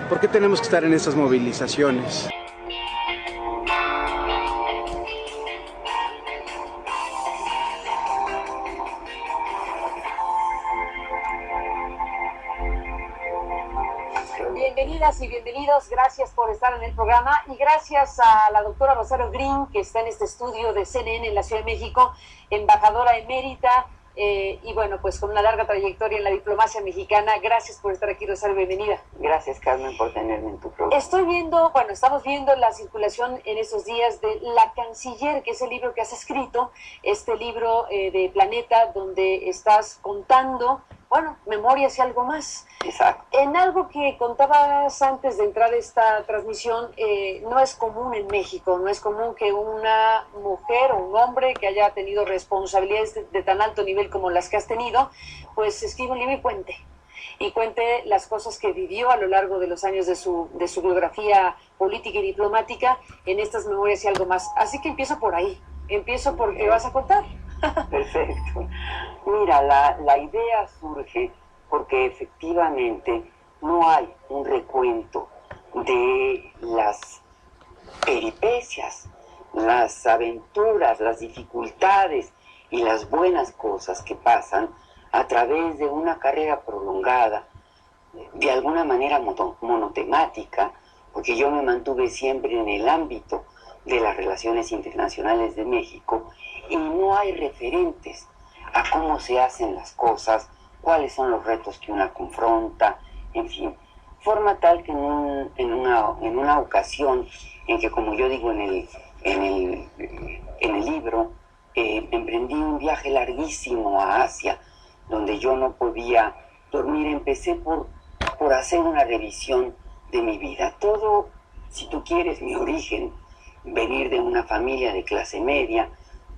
¿Por qué tenemos que estar en estas movilizaciones? Bienvenidas y bienvenidos, gracias por estar en el programa y gracias a la doctora Rosario Green, que está en este estudio de CNN en la Ciudad de México, embajadora emérita, y bueno, pues con una larga trayectoria en la diplomacia mexicana. Gracias por estar aquí, Rosario, bienvenida. Gracias, Carmen, por tenerme en tu programa. Estamos viendo la circulación en estos días de La Canciller, que es el libro que has escrito, este libro de Planeta, donde estás contando, bueno, memorias y algo más. Exacto. En algo que contabas antes de entrar a esta transmisión, no es común en México, no es común que una mujer o un hombre que haya tenido responsabilidades de tan alto nivel como las que has tenido, pues escriba un libro y cuente las cosas que vivió a lo largo de los años de su biografía política y diplomática en estas memorias y algo más. Así que empiezo por ahí, empiezo porque vas a contar. Perfecto. Mira, la idea surge porque efectivamente no hay un recuento de las peripecias, las aventuras, las dificultades y las buenas cosas que pasan a través de una carrera prolongada, de alguna manera monotemática, porque yo me mantuve siempre en el ámbito de las relaciones internacionales de México y no hay referentes a cómo se hacen las cosas, cuáles son los retos que una confronta, en fin. Forma tal que en una ocasión en que, como yo digo en el libro, emprendí un viaje larguísimo a Asia, donde yo no podía dormir, empecé por hacer una revisión de mi vida. Todo, si tú quieres, mi origen, venir de una familia de clase media,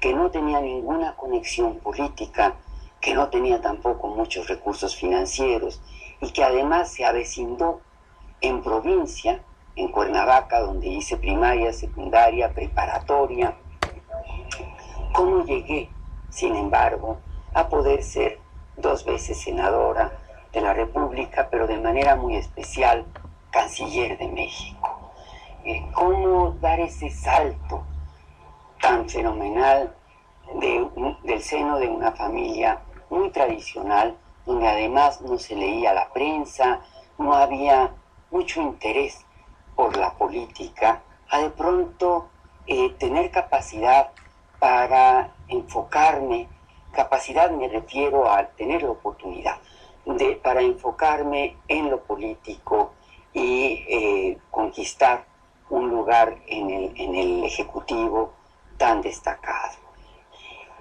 que no tenía ninguna conexión política, que no tenía tampoco muchos recursos financieros y que además se avecindó en provincia, en Cuernavaca, donde hice primaria, secundaria, preparatoria. ¿Cómo llegué, sin embargo, a poder ser 2 veces senadora de la República, pero de manera muy especial, canciller de México? ¿Cómo dar ese salto tan fenomenal del seno de una familia muy tradicional, donde además no se leía la prensa, no había mucho interés por la política, a de pronto tener capacidad para enfocarme? Capacidad me refiero a tener la oportunidad para enfocarme en lo político y conquistar un lugar en el Ejecutivo tan destacado.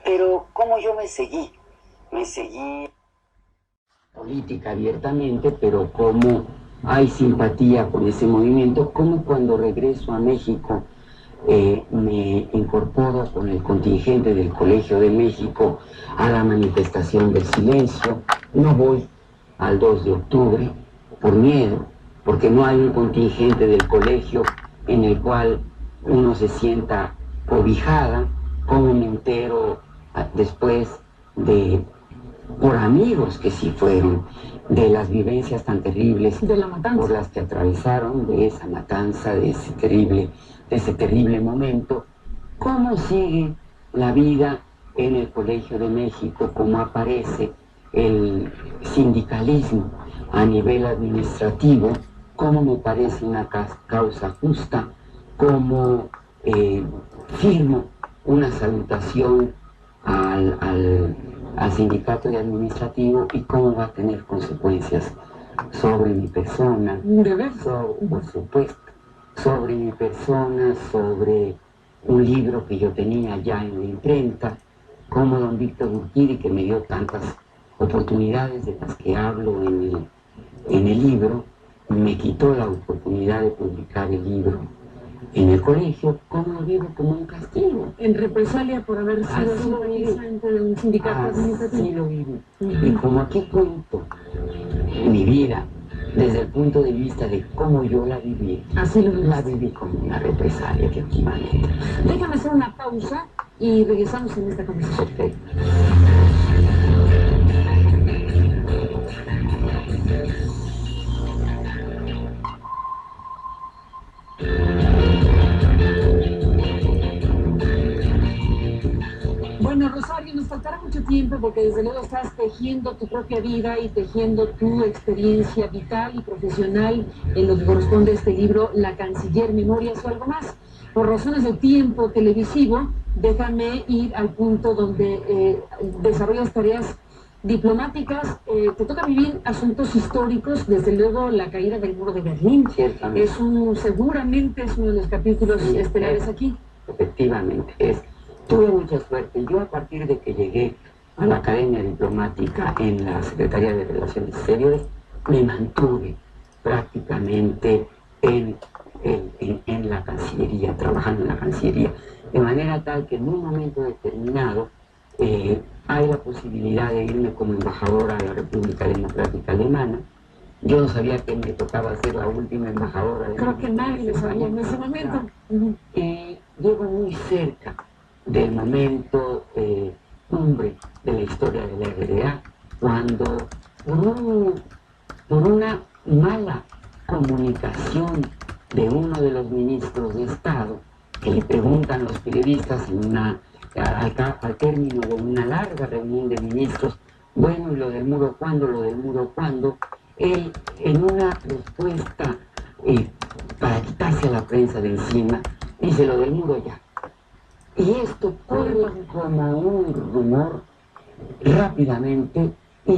Pero ¿cómo yo me seguí política abiertamente, pero como hay simpatía por ese movimiento, como cuando regreso a México me incorporo con el contingente del Colegio de México a la manifestación del silencio. No voy al 2 de octubre por miedo, porque no hay un contingente del colegio en el cual uno se sienta cobijada. Como me entero después por amigos que sí fueron, de las vivencias tan terribles de la matanza por las que atravesaron, de esa matanza, de ese terrible momento. ¿Cómo sigue la vida en el Colegio de México? ¿Cómo aparece el sindicalismo a nivel administrativo? ¿Cómo me parece una causa justa? ¿Cómo firmo una salutación al sindicato y administrativo, y cómo va a tener consecuencias sobre mi persona? Por supuesto, sobre mi persona, sobre un libro que yo tenía ya en la imprenta, como don Víctor Urquidi, que me dio tantas oportunidades de las que hablo en el libro, me quitó la oportunidad de publicar el libro en el colegio. ¿Cómo lo vivo? Como un castigo. En represalia por haber sido simpatizante de un sindicato administrativo. Así lo vivo. Y como aquí cuento mi vida desde el punto de vista de cómo yo la viví, la viví como una represalia, efectivamente. Déjame hacer una pausa y regresamos en esta conversación. Perfecto. tiempo, porque desde luego estás tejiendo tu propia vida y tejiendo tu experiencia vital y profesional en lo que corresponde a este libro, La Canciller, Memorias o algo más. Por razones de tiempo televisivo, déjame ir al punto donde desarrollas tareas diplomáticas. Te toca vivir asuntos históricos, desde luego la caída del muro de Berlín. Seguramente es uno de los capítulos estelares aquí. Efectivamente, tuve mucha suerte. Yo, a partir de que llegué a la Academia Diplomática en la Secretaría de Relaciones Exteriores, me mantuve prácticamente en la Cancillería, trabajando en la Cancillería, de manera tal que en un momento determinado hay la posibilidad de irme como embajadora de la República Democrática Alemana. Yo no sabía que me tocaba ser la última embajadora. Creo que nadie lo sabía en ese momento. Llego muy cerca del momento cumbre de la historia de la RDA, cuando por una mala comunicación de uno de los ministros de Estado, que le preguntan los periodistas al término de una larga reunión de ministros, bueno, ¿y lo del muro cuándo? ¿Lo del muro cuándo? Él, en una respuesta para quitarse a la prensa de encima, dice lo del muro ya. Y esto corre como un rumor rápidamente y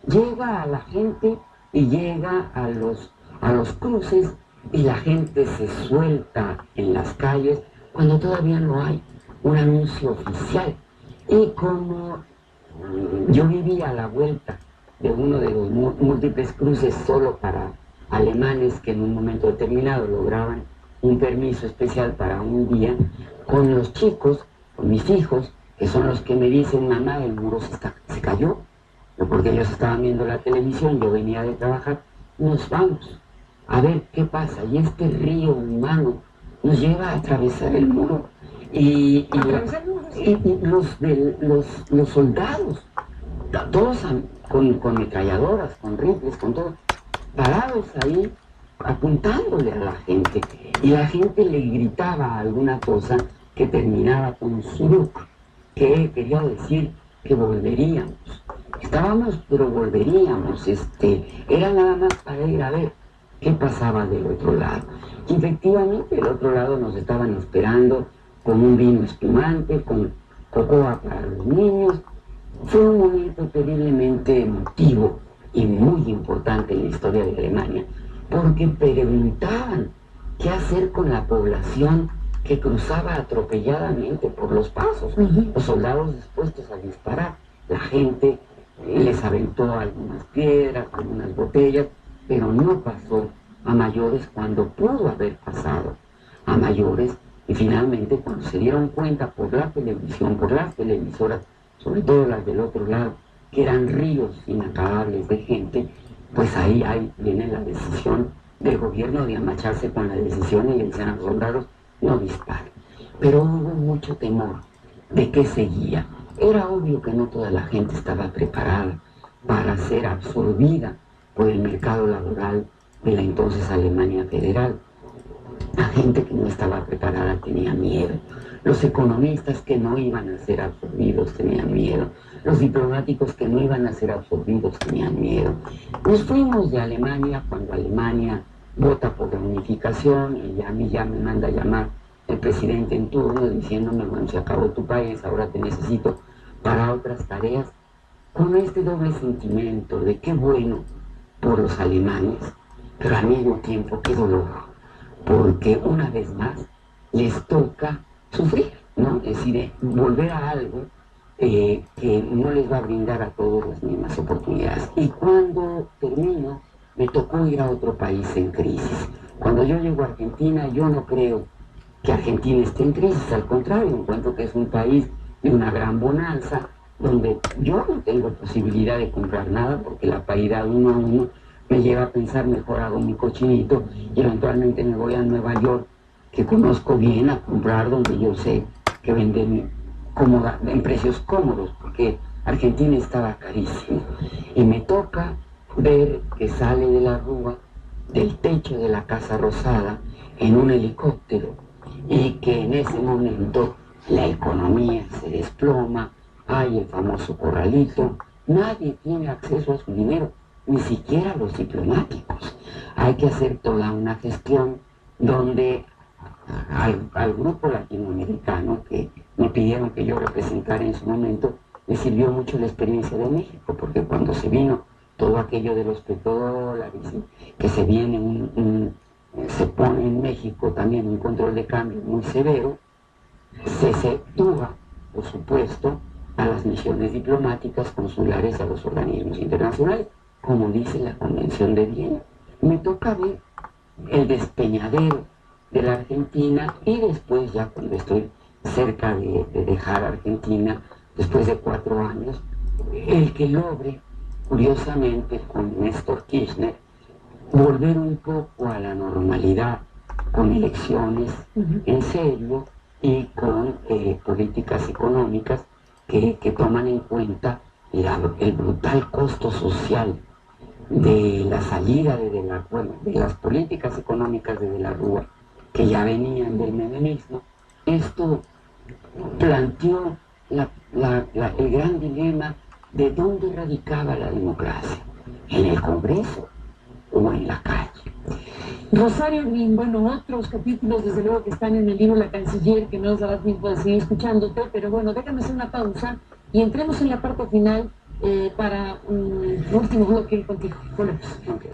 llega a la gente y llega a los cruces, y la gente se suelta en las calles cuando todavía no hay un anuncio oficial. Y como yo vivía a la vuelta de uno de los múltiples cruces solo para alemanes que en un momento determinado lograban un permiso especial para un día, con los chicos, con mis hijos, que son los que me dicen, mamá, el muro se cayó, porque ellos estaban viendo la televisión, yo venía de trabajar, nos vamos a ver qué pasa. Y este río humano nos lleva a atravesar el muro. Y los soldados, todos con metralladoras, con rifles, con todo, parados ahí, apuntándole a la gente. Y la gente le gritaba alguna cosa que terminaba con suruk, que quería decir que volveríamos. Estábamos, pero volveríamos. Era nada más para ir a ver qué pasaba del otro lado. Y efectivamente, del otro lado nos estaban esperando con un vino espumante, con cocoa para los niños. Fue un momento terriblemente emotivo y muy importante en la historia de Alemania, porque preguntaban qué hacer con la población que cruzaba atropelladamente por los pasos. Los soldados dispuestos a disparar. La gente les aventó algunas piedras, algunas botellas, pero no pasó a mayores cuando pudo haber pasado a mayores. Y finalmente, cuando se dieron cuenta por la televisión, por las televisoras, sobre todo las del otro lado, que eran ríos inacabables de gente, pues ahí viene la decisión del gobierno de amacharse con la decisión y decían a los soldados, no disparen. Pero hubo mucho temor de qué seguía. Era obvio que no toda la gente estaba preparada para ser absorbida por el mercado laboral de la entonces Alemania Federal. La gente que no estaba preparada tenía miedo. Los economistas que no iban a ser absorbidos tenían miedo. Los diplomáticos que no iban a ser absorbidos tenían miedo. Nos fuimos de Alemania cuando Alemania vota por la unificación, y a mí ya me manda a llamar el presidente en turno diciéndome, bueno, se acabó tu país, ahora te necesito para otras tareas, con este doble sentimiento de qué bueno por los alemanes, pero al mismo tiempo qué dolor, porque una vez más les toca sufrir, ¿no? Es decir, volver a algo que no les va a brindar a todos las mismas oportunidades. Y cuando termino, me tocó ir a otro país en crisis. Cuando yo llego a Argentina, yo no creo que Argentina esté en crisis, al contrario, encuentro que es un país de una gran bonanza, donde yo no tengo posibilidad de comprar nada, porque la paridad 1 a 1 me lleva a pensar, mejor hago mi cochinito y eventualmente me voy a Nueva York, que conozco bien, a comprar donde yo sé que venden en precios cómodos, porque Argentina estaba carísimo. Y me toca ver que sale de la rúa, del techo de la Casa Rosada, en un helicóptero, y que en ese momento la economía se desploma, hay el famoso corralito, nadie tiene acceso a su dinero, ni siquiera los diplomáticos. Hay que hacer toda una gestión donde al grupo latinoamericano que me pidieron que yo representara en su momento, le sirvió mucho la experiencia de México, porque cuando se vino todo aquello de los petrodólares, que se viene se pone en México también un control de cambio muy severo, se efectúa, por supuesto, a las misiones diplomáticas, consulares, a los organismos internacionales, como dice la Convención de Viena. Me toca ver el despeñadero de la Argentina y después, ya cuando estoy cerca de dejar Argentina, después de 4 años, el que logre, curiosamente, con Néstor Kirchner, volver un poco a la normalidad, con elecciones en serio y con políticas económicas que toman en cuenta el brutal costo social de la salida de las políticas económicas de la Rúa, que ya venían del menemismo. Esto planteó el gran dilema de dónde radicaba la democracia, en el Congreso o en la calle. Rosario Green, bueno, otros capítulos desde luego que están en el libro La Canciller, que no nos dará tiempo de seguir escuchándote, pero bueno, déjame hacer una pausa y entremos en la parte final para un último bloque contigo. Volvemos. Okay.